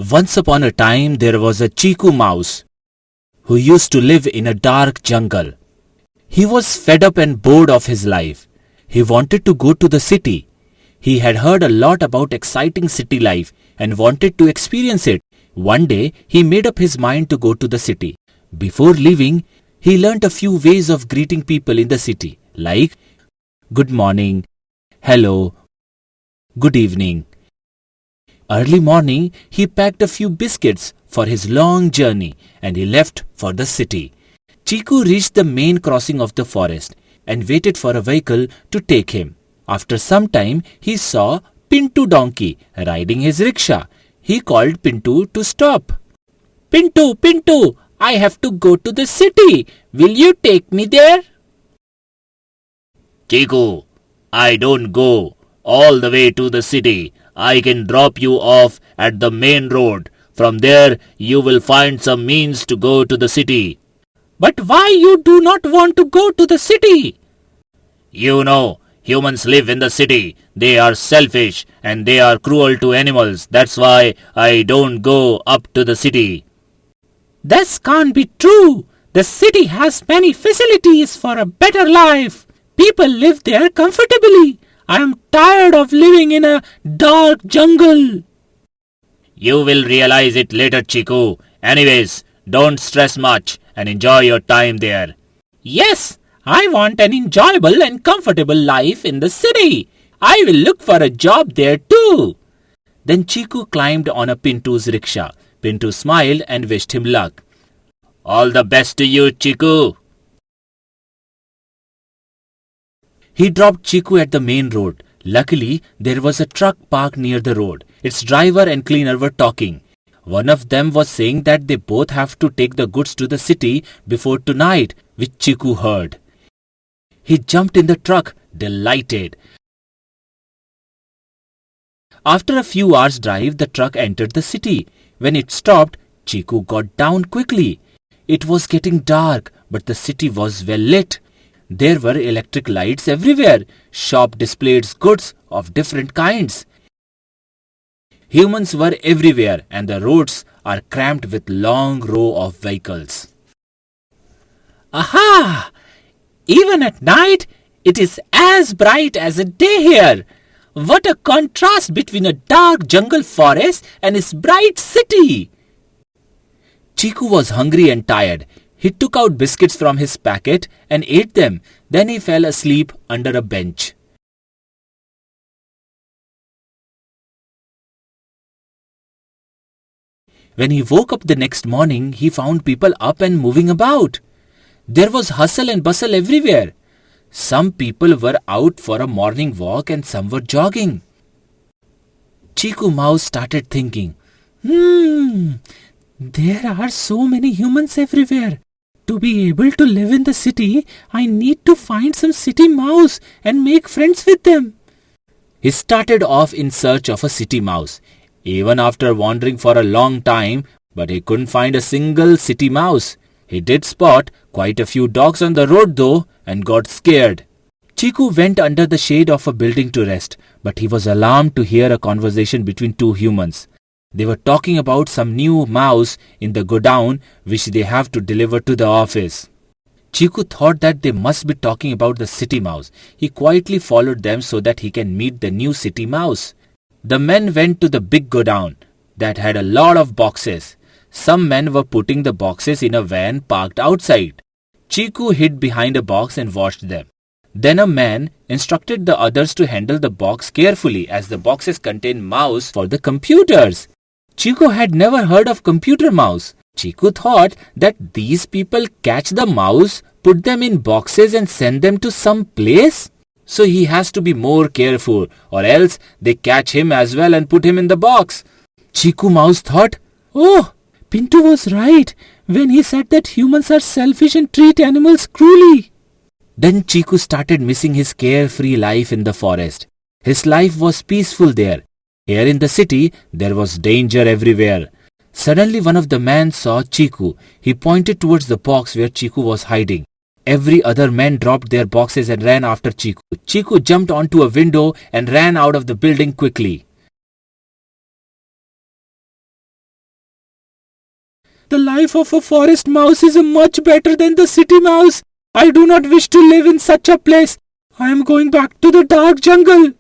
Once upon a time there was a Chiku mouse who used to live in a dark jungle. He was fed up and bored of his life. He wanted to go to the city. He had heard a lot about exciting city life and wanted to experience it. One day he made up his mind to go to the city. Before leaving, he learnt a few ways of greeting people in the city, like good morning, hello, good evening. Early morning, he packed a few biscuits for his long journey and he left for the city. Chiku reached the main crossing of the forest and waited for a vehicle to take him. After some time, he saw Pintu Donkey riding his rickshaw. He called Pintu to stop. Pintu, Pintu, I have to go to the city. Will you take me there? Chiku, I don't go all the way to the city. I can drop you off at the main road. From there, you will find some means to go to the city. But why you do not want to go to the city? You know, humans live in the city. They are selfish and they are cruel to animals. That's why I don't go up to the city. This can't be true. The city has many facilities for a better life. People live there comfortably. I am tired of living in a dark jungle. You will realize it later, Chiku. Anyways, don't stress much and enjoy your time there. Yes, I want an enjoyable and comfortable life in the city. I will look for a job there too. Then Chiku climbed on a Pintu's rickshaw. Pintu smiled and wished him luck. All the best to you, Chiku. He dropped Chiku at the main road. Luckily, there was a truck parked near the road. Its driver and cleaner were talking. One of them was saying that they both have to take the goods to the city before tonight, which Chiku heard. He jumped in the truck, delighted. After a few hours' drive, the truck entered the city. When it stopped, Chiku got down quickly. It was getting dark, but the city was well lit. There were electric lights everywhere. Shop displayed goods of different kinds. Humans were everywhere and the roads are crammed with long row of vehicles. Aha! Even at night, it is as bright as a day here. What a contrast between a dark jungle forest and its bright city. Chiku was hungry and tired. He took out biscuits from his packet and ate them. Then he fell asleep under a bench. When he woke up the next morning, he found people up and moving about. There was hustle and bustle everywhere. Some people were out for a morning walk and some were jogging. Chiku Mouse started thinking, there are so many humans everywhere. To be able to live in the city, I need to find some city mouse and make friends with them. He started off in search of a city mouse. Even after wandering for a long time, but he couldn't find a single city mouse. He did spot quite a few dogs on the road though and got scared. Chiku went under the shade of a building to rest, but he was alarmed to hear a conversation between two humans. They were talking about some new mouse in the godown which they have to deliver to the office. Chiku thought that they must be talking about the city mouse. He quietly followed them so that he can meet the new city mouse. The men went to the big godown that had a lot of boxes. Some men were putting the boxes in a van parked outside. Chiku hid behind a box and watched them. Then a man instructed the others to handle the box carefully as the boxes contained mouse for the computers. Chiku had never heard of computer mouse. Chiku thought that these people catch the mouse, put them in boxes and send them to some place. So he has to be more careful or else they catch him as well and put him in the box. Chiku Mouse thought, oh, Pintu was right when he said that humans are selfish and treat animals cruelly. Then Chiku started missing his carefree life in the forest. His life was peaceful there. Here in the city, there was danger everywhere. Suddenly one of the men saw Chiku. He pointed towards the box where Chiku was hiding. Every other man dropped their boxes and ran after Chiku. Chiku jumped onto a window and ran out of the building quickly. The life of a forest mouse is much better than the city mouse. I do not wish to live in such a place. I am going back to the dark jungle.